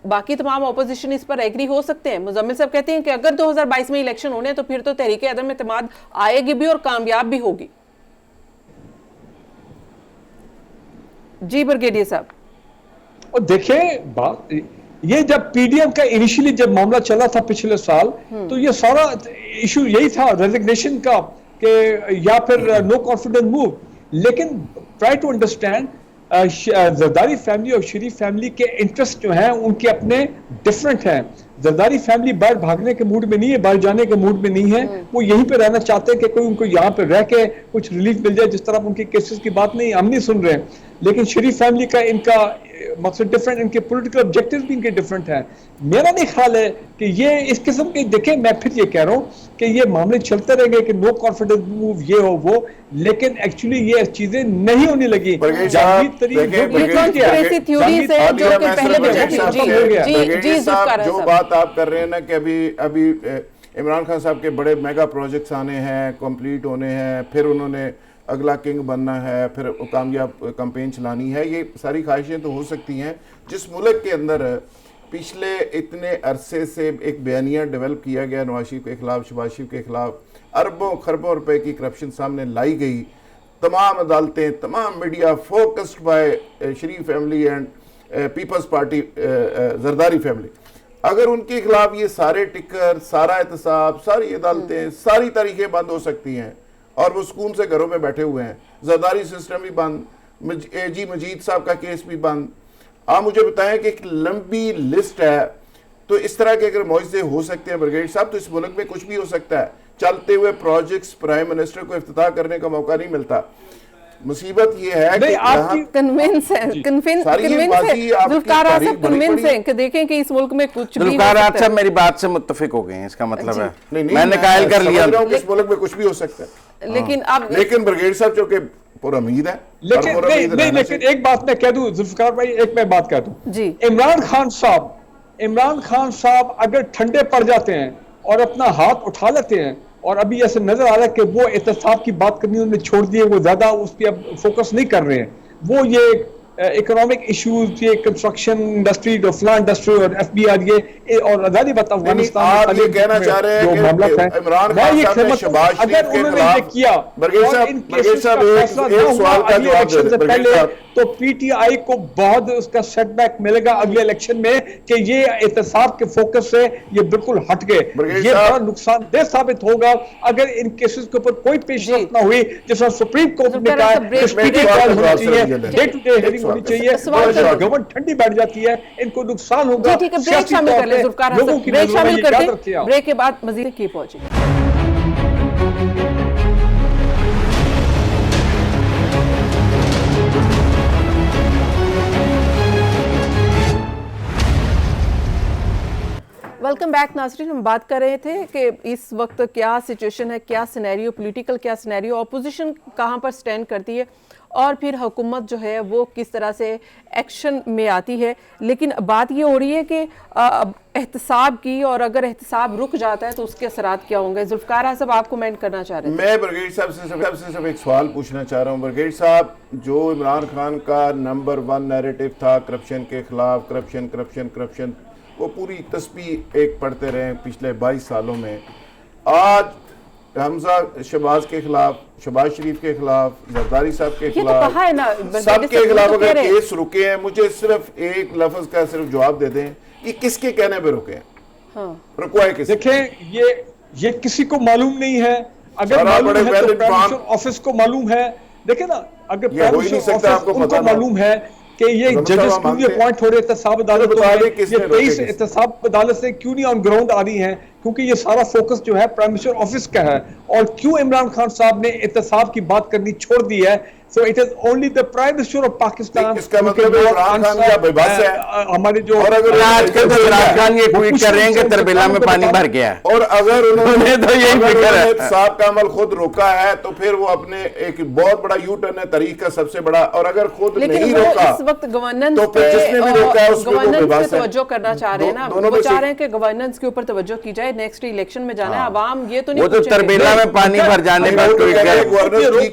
बाकी तमाम ऑपोजिशन इस पर एग्री हो सकते हैं? मुजम्मिल साहब कहते हैं कि अगर 2022 में इलेक्शन होने तो फिर तो तहरीके अदम एतमाद आएगी भी और कामयाब भी होगी। जी ब्रिगेडियर साहब। और देखिए बात ये, जब पीडीएम का इनिशियली जब मामला चला था पिछले साल, तो ये सारा इशू यही था रेजिग्नेशन का कि या फिर नो कॉन्फिडेंस मूव। लेकिन try to understand, Zardari family और शरीफ फैमिली के इंटरेस्ट जो हैं उनके अपने डिफरेंट हैं। जरदारी फैमिली बाहर भागने के मूड में नहीं है, बाहर जाने के मूड में नहीं है, वो यहीं पे रहना चाहते हैं कि कोई उनको यहाँ पे रह के कुछ रिलीफ मिल जाए। जिस तरह उनके केसेस की बात नहीं हम नहीं सुन रहे हैं, लेकिन शरीफ फैमिली का इनका मकसद डिफरेंट, इनके पॉलिटिकल ऑब्जेक्टिव्स भी इनके डिफरेंट हैं। मेरा नहीं ख्याल है कि ये इस किस्म के, देखें मैं फिर ये कह रहा हूँ कि ये मामले चलते रहेंगे कि नो कॉन्फिडेंस मूव ये हो वो, लेकिन एक्चुअली ये चीजें नहीं होनी लगी। जो बात आप कर रहे हैं ना कि अभी इमरान खान साहब के बड़े मेगा प्रोजेक्ट्स आने हैं, कंप्लीट होने हैं, फिर उन्होंने अगला किंग बनना है, फिर कामयाब कैंपेन चलानी है, ये सारी ख्वाहिशें तो हो सकती हैं। जिस मुल्क के अंदर पिछले इतने अरसे से एक बयानिया डेवलप किया गया नवाज शरीफ के खिलाफ, शहबाज शरीफ के खिलाफ, अरबों खरबों रुपए की करप्शन सामने लाई गई, तमाम अदालतें, तमाम media focused by Sharif family and people's party Zardari family, अगर उनके खिलाफ ये सारे टिकर, सारा एहतसाब, सारी अदालतें, सारी तारीखें बंद हो सकती हैं और वो सुकून से घरों में बैठे हुए हैं, जरदारी सिस्टम भी बंद, एजी मजीद साहब का केस भी बंद। आप मुझे बताएं कि एक लंबी लिस्ट है, तो इस तरह के अगर मुआवजे हो सकते हैं ब्रिगेडियर साहब, तो इस मुल्क में कुछ भी हो सकता है। चलते हुए प्रोजेक्ट्स प्राइम मिनिस्टर को इफ्तिताह करने का मौका नहीं मिलता। मुसीबत ये है कि आप कन्विंस हैं कि देखें कि इस मुल्क में कुछ भी अच्छा, मेरी बात से मुत्तफिक हो गए हैं, इसका मतलब है मैंने कायल कर लिया इस मुल्क में कुछ भी हो सकता है। लेकिन ब्रिगेडियर साहब चूंकि पूरा उम्मीद है, लेकिन एक बात मैं कह दूं जुल्फिकार भाई, एक मैं बात कह दूं जी, इमरान खान साहब अगर ठंडे पड़ जाते हैं और अपना हाथ उठा लेते हैं, और अभी ऐसे नजर आ रहा है कि वो एहतसाब की बात करनी उन्होंने छोड़ दी है, वो ज्यादा उस पर अब फोकस नहीं कर रहे हैं, वो ये इकोनॉमिक इश्यूज, ये कंस्ट्रक्शन इंडस्ट्री, फलां इंडस्ट्री और एफबीआर, ये और आजादी बता अफगानिस्तान आप ये कहना चाह रहे हैं कि इमरान खान साहब ने शहबाज शरीफ के खिलाफ किया, ब्रिगेडियर साहब एक सवाल का जवाब दें, तो पीटीआई को बहुत उसका सेटबैक मिलेगा अगले इलेक्शन में कि ये एहतसाब के फोकस से ये बिल्कुल हट गए। ये बड़ा नुकसानदेह साबित होगा अगर इन केसेस के ऊपर कोई पेशरफ्त ना हुई, जैसा सुप्रीम कोर्ट ने कहा डे टू डे हियरिंग होनी चाहिए, गवर्नमेंट ठंडी बैठ जाती है, इनको नुकसान होगा। ब्रेक शामिल करते हैं, ब्रेक के बाद मजीद की पहुंचे। वेलकम बैक नाज़रीन। हम बात कर रहे थे कि इस वक्त क्या सिचुएशन है, क्या सिनेरियो, पॉलिटिकल क्या सिनेरियो, ऑपोजिशन कहाँ पर स्टैंड करती है और फिर हुकूमत जो है वो किस तरह से एक्शन में आती है। लेकिन बात ये हो रही है कि एहतसाब की, और अगर एहतसाब रुक जाता है तो उसके असरात क्या होंगे। जुल्फकार साहब, आप कमेंट करना चाह रहे हैं। मैं ब्रिगेड साहब से सिर्फ एक सवाल पूछना चाह रहा हूँ। ब्रिगेड साहब, जो इमरान खान का नंबर 1 नैरेटिव था करप्शन के खिलाफ, करप्शन करप्शन करप्शन, वो पूरी तस्बीह एक पढ़ते रहे पिछले 22 सालों में। आज हमजा शहबाज के खिलाफ, शहबाज शरीफ के खिलाफ, जरदारी साहब के खिलाफ, सबके खिलाफ अगर केस रुके हैं, मुझे सिर्फ एक लफ्ज का सिर्फ जवाब दे दें, ये किसके कहने पे रुके हैं? रुकवाए किसके? देखें, ये किसी को मालूम नहीं है। अगर मालूम है तो प्राइम मिनिस्टर ऑफिस को मालूम है। देखे ना, अगर प्राइम मिनिस्टर ऑफिस उनको मालूम है कि ये जजेस क्यों नहीं अपॉइंट हो रहे एहतसाब अदालत में, ये 23 एहतसाब अदालत से क्यों नहीं ऑन ग्राउंड आ रही हैं, क्योंकि ये सारा फोकस जो है प्राइम मिनिस्टर ऑफिस का है। और क्यों इमरान खान साहब ने एहतसाब की बात करनी छोड़ दी है? So it is only the Prime Minister of Pakistan. इसका मतलब इमरान खान क्या बेबस है? हमारे जो और अगर आजकल तो इमरान खान ये ट्वीट कर रहे हैं कि तरबेला में पानी भर गया है, और अगर उन्होंने तो यही फिक्र है साहब का अमल खुद रोका है तो फिर वो अपने एक बहुत बड़ा यू टर्न है तारीख का सबसे बड़ा। और अगर खुद नहीं रोका इस वक्त गवर्नेंस तो फिर जिसने भी रोका है उसमें वो बेबस है। तवज्जो करना चाह रहे हैं ना, वो चाह रहे हैं कि गवर्नेंस के ऊपर तवज्जो की जाए। नेक्स्ट इलेक्शन में जाना है अवाम, ये तो नहीं, वो तो तरबेला में पानी भर जाने पर ट्वीट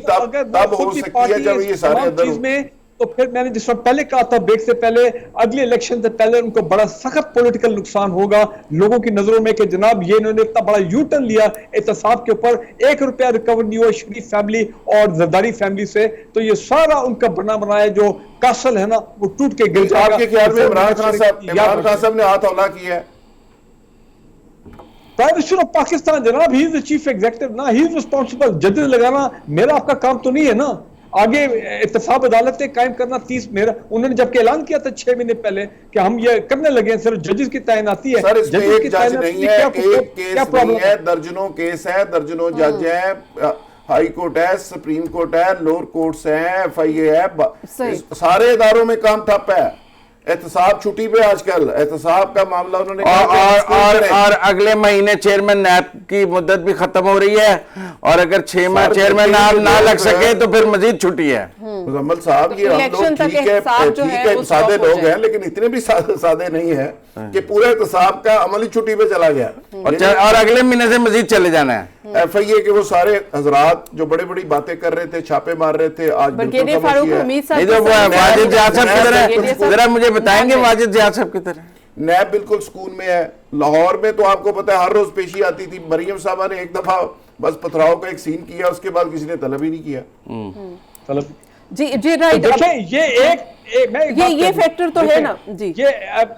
कर तब हो सकती है जब ये सारे चीज में। तो फिर मैंने जिस वक्त पहले कहा था, ब्रेक से पहले, अगले इलेक्शन से पहले उनको बड़ा सख्त पॉलिटिकल नुकसान होगा लोगों की नजरों में कि जनाब ये इन्होंने इतना बड़ा यू टर्न लिया एहतसाब के ऊपर, 1 रुपया रिकवर नहीं हुआ शरीफ फैमिली और जरदारी फैमिली से, तो ये सारा उनका बना बनाया जो कासल है ना वो टूट के गिर जाएगा। आपके ख्याल में इमरान खान साहब ने हाथ हौला किया है? प्राइम मिनिस्टर ऑफ पाकिस्तान जनाब, he is the chief executive ना, ही इज रिस्पांसिबल। जजेस लगाना मेरा आपका काम तो नहीं है ना। आगे एहतसाब अदालतें कायम करना 30 मेरा, उन्होंने जबकि ऐलान किया था 6 महीने पहले कि हम ये करने लगे हैं, सिर्फ जजेस की तैनाती है। सर, इसमें एक जज नहीं है, एक केस नहीं है, दर्जनों केस है, दर्जनों जज हैं, हाई कोर्ट है, सुप्रीम कोर्ट है, लोअर कोर्ट्स हैं, FIA है, सारे इदारों में काम ठप है। एहतसाब छुट्टी पे आजकल, एहतसाब का मामला उन्होंने और अगले महीने चेयरमैन नैब की मुद्दत भी खत्म हो रही है, और अगर 6 माह चेयरमैन ना लग सके तो फिर मजीद छुट्टी है। मुजम्मल साहब, ये हम लोग ठीक है सादे लोग हैं, लेकिन इतने भी सादे नहीं है कि पूरे एहतसाब का अमली छुट्टी पे चला गया और अगले महीने से मजीद चले जाना है। FIA के वो सारे हजरात जो बड़ी बड़ी बातें कर रहे थे, छापे मार रहे थे, आज वाजिद जियाद साहब किधर है? जरा मुझे बताएंगे वाजिद जियाद साहब किधर है? नैब बिल्कुल सुकून में है। लाहौर में तो आपको पता है हर रोज पेशी आती थी। मरियम साहबा ने एक दफा बस पथराव का एक सीन किया, उसके बाद किसी ने तलब ही नहीं किया। तलब जी राइट। देखिए ये फैक्टर तो है ना जी। ये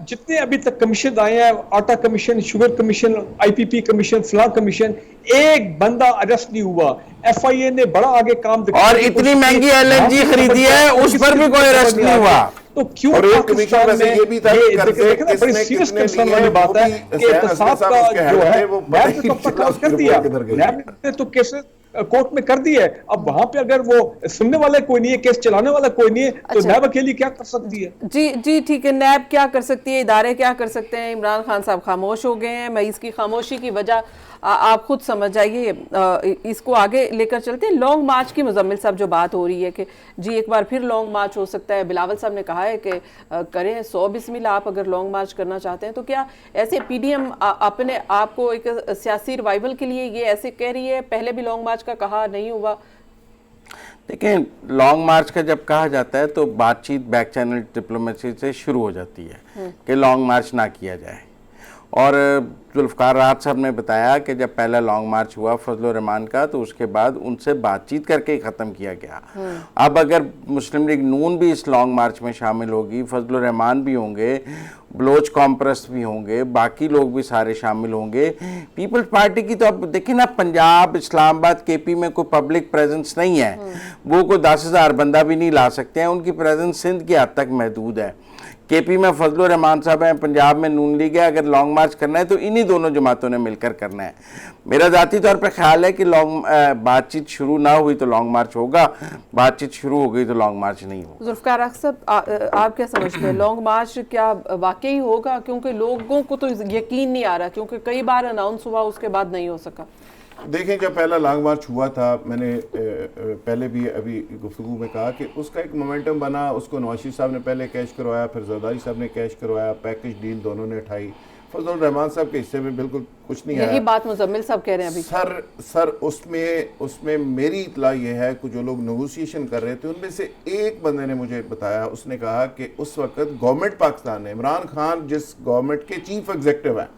जितने अभी तक कमीशन आए हैं, आटा commission, sugar commission, IPP commission, फलां कमीशन, एक बंदा अरेस्ट नहीं हुआ। FIA ने बड़ा आगे काम दिखाया और इतनी महंगी LNG खरीदी है, उस पर भी कोई अरेस्ट नहीं हुआ। तो क्यों पाकिस्तान में ये भी था कि बड़ी सीरियस कंसर्न वाली बात है कि एहतसाब का जो है नैब ने तो काम कर दिया, नैब ने तो केसेस कोर्ट में कर दी है। अब वहां पे अगर वो सुनने वाला कोई नहीं है, केस चलाने वाला कोई नहीं है, तो नैब अकेली क्या कर सकती है? जी ठीक है, नैब क्या कर सकती है, इदारे क्या कर सकते हैं? इमरान खान साहब खामोश हो गए हैं। मैं इसकी खामोशी की वजह आप खुद समझ जाइए। इसको आगे लेकर चलते हैं। लॉन्ग मार्च की मुजम्मिल साहब जो बात हो रही है कि जी एक बार फिर लॉन्ग मार्च हो सकता है, बिलावल साहब ने कहा है कि करें 100 बिस्मिल्लाह आप अगर लॉन्ग मार्च करना चाहते हैं। तो क्या ऐसे PDM अपने आप को एक सियासी रिवाइवल के लिए ये ऐसे कह रही है? पहले भी लॉन्ग मार्च का कहा, नहीं हुआ। देखिए, लॉन्ग मार्च का जब कहा जाता है तो बातचीत बैक चैनल डिप्लोमेसी से शुरू हो जाती है कि लॉन्ग मार्च ना किया जाए। और जुल्फकार साहब ने बताया कि जब पहला लॉन्ग मार्च हुआ फजलुर रहमान का, तो उसके बाद उनसे बातचीत करके ही ख़त्म किया गया। अब अगर मुस्लिम लीग नून भी इस लॉन्ग मार्च में शामिल होगी, फजलुर रहमान भी होंगे, बलोच कॉम्प्रेस भी होंगे, बाकी लोग भी सारे शामिल होंगे। पीपल्स पार्टी की तो अब देखिए ना, पंजाब, इस्लामाबाद, KP में कोई पब्लिक प्रेजेंस नहीं है। वो कोई 10,000 बंदा भी नहीं ला सकते हैं। उनकी प्रेजेंस सिंध की हद तक महदूद है। KP में फजलुर रहमान साहब हैं, पंजाब में नून लीग है। अगर लॉन्ग मार्च करना है तो इन्हीं इन्हीं दोनों जमातों ने मिलकर करना है। मेरा ज़ाती तौर पर ख्याल है कि बातचीत शुरू ना हुई तो लॉन्ग मार्च होगा, बातचीत शुरू हो गई तो लॉन्ग मार्च नहीं होगा। जुल्फ़िकार अख्तर साहब, आप क्या समझते हैं, लॉन्ग मार्च क्या वाकई होगा? क्योंकि लोगों को तो यकीन नहीं आ रहा, क्योंकि कई बार अनाउंस हुआ उसके बाद नहीं हो सका। देखें, जब पहला लॉन्ग मार्च हुआ था, मैंने पहले भी अभी गुफ्तगू में कहा कि उसका एक मोमेंटम बना, उसको नवाज शरीफ साहब ने पहले कैश करवाया, फिर जरदारी साहब ने कैश करवाया, पैकेज डील दोनों ने उठाई, फजल रहमान साहब के हिस्से में बिल्कुल कुछ नहीं आया। यही बात मुजम्मिल साहब कह रहे हैं अभी। सर उसमें मेरी इतला ये है कि जो लोग नेगोशिएशन कर रहे थे उनमें से एक बंदे ने मुझे बताया, उसने कहा कि उस वक्त गवर्नमेंट पाकिस्तान ने, इमरान खान जिस गवर्नमेंट के चीफ एग्जीक्यूटिव हैं,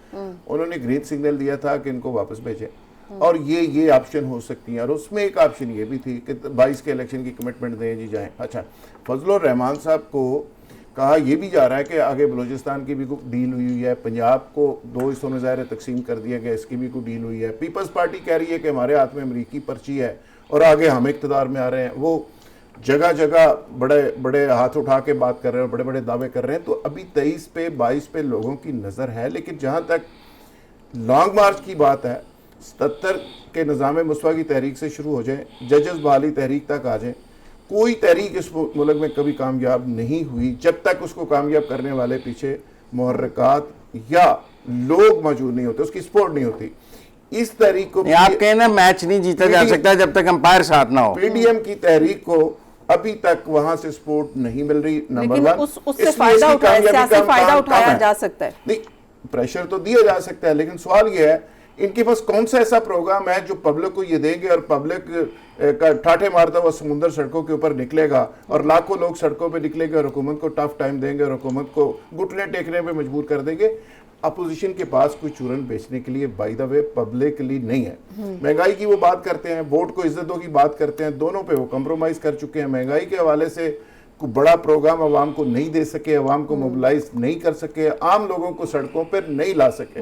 उन्होंने ग्रीन सिग्नल दिया था कि इनको वापस भेजें और ये ऑप्शन हो सकती हैं। और उसमें एक ऑप्शन ये भी थी कि 22 के इलेक्शन की कमिटमेंट दें जी जाएं। अच्छा, फजल रहमान साहब को कहा यह भी जा रहा है कि आगे बलूचिस्तान की भी कोई डील हुई है, पंजाब को 2 हिस्सों में ज़ाहिर तकसीम कर दिया गया, इसकी भी कोई डील हुई है। पीपल्स पार्टी कह रही है कि हमारे हाथ में अमरीकी पर्ची है और आगे हम इक़्तिदार में आ रहे हैं। वो जगह जगह बड़े बड़े हाथ उठा के बात कर रहे हैं, बड़े बड़े दावे कर रहे हैं। तो अभी 23 पे 22 पे लोगों की नज़र है। लेकिन जहाँ तक लॉन्ग मार्च की बात है, 77 के निज़ाम मुस्वा की तहरीक से शुरू हो जाए, जजेस बहाली तहरीक तक आ जाए, कोई तहरीक इस मुल्क में कभी कामयाब नहीं हुई जब तक उसको कामयाब करने वाले पीछे मुहर्रिकात या लोग मौजूद नहीं होते, उसकी सपोर्ट नहीं होती। इस तहरीक को आप कहें ना, मैच नहीं जीता जा सकता जब तक अंपायर साथ ना हो। पीडीएम की तहरीक को अभी तक वहां से सपोर्ट नहीं मिल रही, नंबर वन। उससे फायदा उठाया जा सकता है। नहीं, प्रेशर तो दिया जा सकता है, लेकिन सवाल यह है इनके पास कौन सा ऐसा प्रोग्राम है जो पब्लिक को ये देंगे और पब्लिक का ठाठे मारता हुआ समुद्र सड़कों के ऊपर निकलेगा और लाखों लोग सड़कों पे निकलेंगे और हुकूमत को टफ टाइम देंगे और हुकूमत को घुटने टेकने पे मजबूर कर देंगे। अपोजिशन के पास कोई चूरन बेचने के लिए बाय द वे पब्लिकली नहीं है। महंगाई की वो बात करते हैं, वोट को इज्जतों की बात करते हैं, दोनों पे वो कंप्रोमाइज कर चुके हैं। महंगाई के हवाले से कोई बड़ा प्रोग्राम अवाम को नहीं दे सके, अवाम को मोबिलाइज नहीं कर सके, आम लोगों को सड़कों पर नहीं ला सके।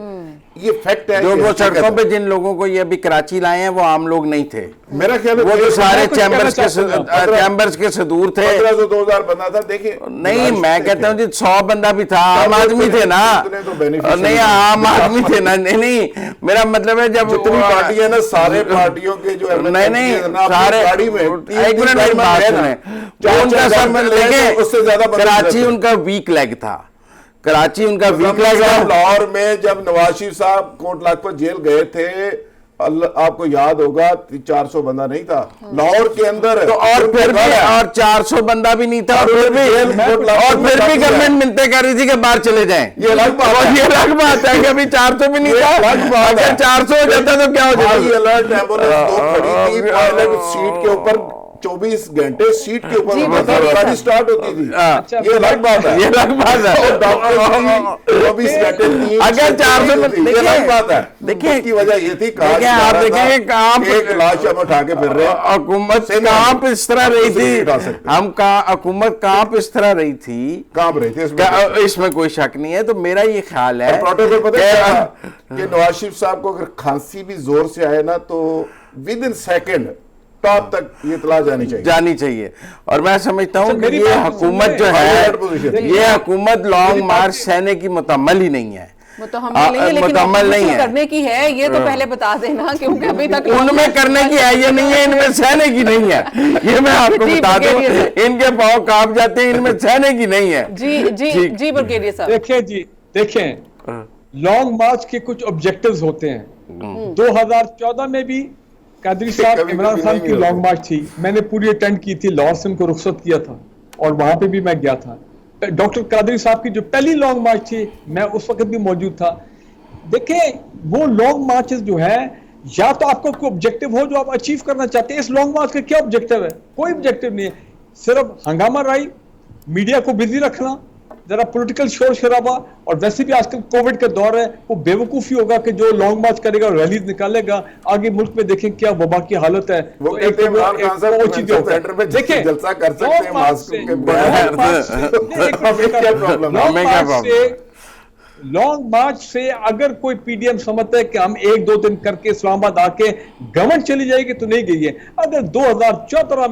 ये फैक्ट है। जो वो सड़कों पे जिन लोगों को ये अभी कराची लाए हैं वो आम लोग नहीं थे। मेरा ख्याल है वो तो सारे चैम्बर्स के सदूर थे। 2000 बंदा था। देखिए, नहीं, मैं कहता हूँ जी 100 बंदा भी था, आम आदमी थे ना। नहीं, आम आदमी थे ना। नहीं, मेरा मतलब है जब जितनी पार्टी है ना, सारे पार्टियों के जो नहीं सारे गाड़ी में एक मिनट बात उससे ज्यादा कराची उनका वीक लेग था। कराची उनका वीक लेग था। लाहौर में जब नवाज शरीफ साहब कोट लाखपत जेल गए थे, आपको याद होगा 400 बंदा नहीं था लाहौर के अंदर। तो और फिर भी और 400 बंदा भी नहीं था और फिर भी गवर्नमेंट मिलते कर रही थी कि बाहर चले जाएं। ये अलग बात है कि अभी 400 भी नहीं था। अगर 400 हो जाता तो क्या हो जाता? अलर्ट एम्बुलेंस खड़ी थी पायलट सीट के ऊपर, 24 घंटे सीट के ऊपर स्टार्ट होती थी। ये अलग बात है, ये अलग बात है। 24 घंटे अगर 400 ये अलग बात है। देखिए इसकी वजह ये थी, आप देखेंगे काम एक लाश हम उठा के फिर रहे हैं। हुकूमत कहाँ पे इस तरह रही थी, हम कहाँ हुकूमत कहाँ पे इस तरह रही थी, कहाँ रही थी, इसमें कोई शक नहीं है। तो मेरा ये ख्याल है प्रोटोकॉल पता है कि नवाज शरीफ साहब को अगर खांसी भी जोर से आए ना तो विद इन सेकेंड टॉप तक ये इतला जानी चाहिए। और मैं समझता हूँ कि ये हुकूमत जो है, ये हुकूमत लॉन्ग मार्च सहने की मुतम्मल ही नहीं है। मुतम्मल नहीं है, करने की है ये तो पहले बता देना, क्योंकि अभी तक उनमें करने की है ये नहीं है, इनमें सहने की नहीं है। ये मैं आपको बता दूं, इनके पाँव कांप जाते हैं, इनमें सहने की नहीं है। जी ब्रिगेडियर साहब देखें लॉन्ग मार्च के कुछ ऑब्जेक्टिव्स होते हैं। 2014 में भी कादरी साहब इमरान खान की लॉन्ग मार्च थी, मैंने पूरी अटेंड की थी, लाहौर से उनको रुखसत किया था और वहां पे भी मैं गया था। डॉक्टर कादरी साहब की जो पहली लॉन्ग मार्च थी मैं उस वक्त भी मौजूद था। देखें वो लॉन्ग मार्चेस जो है, या तो आपका कोई ऑब्जेक्टिव हो जो आप अचीव करना चाहते हैं। इस लॉन्ग मार्च का क्या ऑब्जेक्टिव है? कोई ऑब्जेक्टिव नहीं है, सिर्फ हंगामा राई, मीडिया को बिजी रखना, जरा पॉलिटिकल शोर शराबा। और वैसे भी आजकल कोविड का दौर है, वो बेवकूफी होगा कि जो लॉन्ग मार्च करेगा रैलीज निकालेगा, आगे मुल्क में देखें क्या वबा की हालत है। वो कहते हैं सेंटर पे देखिए जलसा कर सकते हैं मास्क के लॉन्ग मार्च से अगर कोई पीडीएम समझता है कि हम 1-2 दिन करके इस्लामाबाद आके गवर्नमेंट चली जाएगी तो नहीं गई है। अगर 2014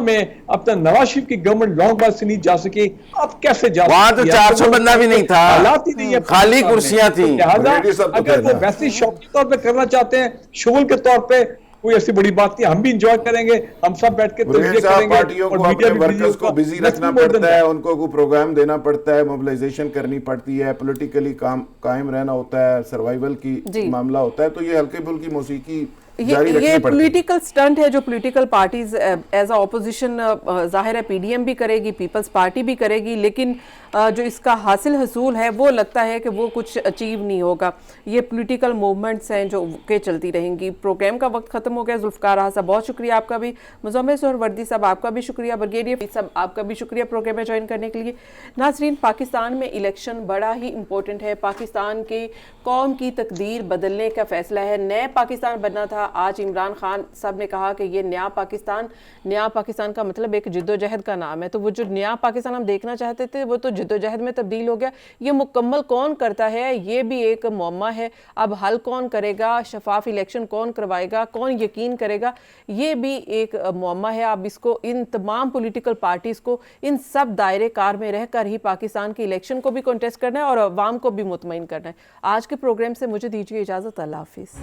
में अपना नवाज शरीफ की गवर्नमेंट लॉन्ग मार्च से नहीं जा सकी, अब कैसे जा वहां तो 400 बंदा भी नहीं था, हालात ही नहीं है, खाली कुर्सियां थी। लिहाजा रेड्डी साहब तो अगर वो कहना है। वैसे शौक के तौर पे करना चाहते हैं, शुगल के तौर पे, कोई ऐसी बड़ी बात नहीं, हम भी इंजॉय करेंगे, हम सब बैठ के बुरहान साहब, पार्टियों को अपने वर्कर्स को बिजी रखना पड़ता है, उनको कोई प्रोग्राम देना पड़ता है, मोबिलाइजेशन करनी पड़ती है, पॉलिटिकली कायम रहना होता है, सर्वाइवल की मामला होता है, तो ये हल्की फुल्की मौसीकी जारी रखनी ये पड़ती है। पॉलिटिकल स्टंट है जो political parties as a opposition जाहिर है पीडीएम भी करेगी, पीपल्स पार्टी भी करेगी, लेकिन जो इसका हासिल हसूल है वो लगता है कि वो कुछ अचीव नहीं होगा। ये पॉलिटिकल मूवमेंट्स हैं जो के चलती रहेंगी। प्रोग्राम का वक्त खत्म हो गया। जुल्फकार राहा साहब बहुत शुक्रिया आपका भी, मुज़म्मिल सोहरवर्दी साहब आपका भी शुक्रिया, ब्रिगेडियर साहब आपका भी शुक्रिया प्रोग्राम में ज्वाइन करने के लिए। नाज़रीन, पाकिस्तान में इलेक्शन बड़ा ही इंपॉर्टेंट है, पाकिस्तान के कौम की तकदीर बदलने का फैसला है। नया पाकिस्तान बनना था। आज इमरान खान साहब ने कहा कि ये नया पाकिस्तान का मतलब एक जिद्दोजहद का नाम है, तो वो जो नया पाकिस्तान हम देखना चाहते थे वो तो जिद्दोजहद में तब्दील हो गया। ये मुकम्मल कौन करता है, ये भी एक मुअम्मा है। अब हल कौन करेगा, शफाफ इलेक्शन कौन करवाएगा, कौन यकीन करेगा, ये भी एक मुअम्मा है। अब इसको इन तमाम पॉलिटिकल पार्टीज़ को इन सब दायरे कार में रहकर ही पाकिस्तान के इलेक्शन को भी कंटेस्ट करना है और अवाम को भी मुतमईन करना है। आज के प्रोग्राम से मुझे दीजिए इजाज़त। अल्लाह हाफिज़।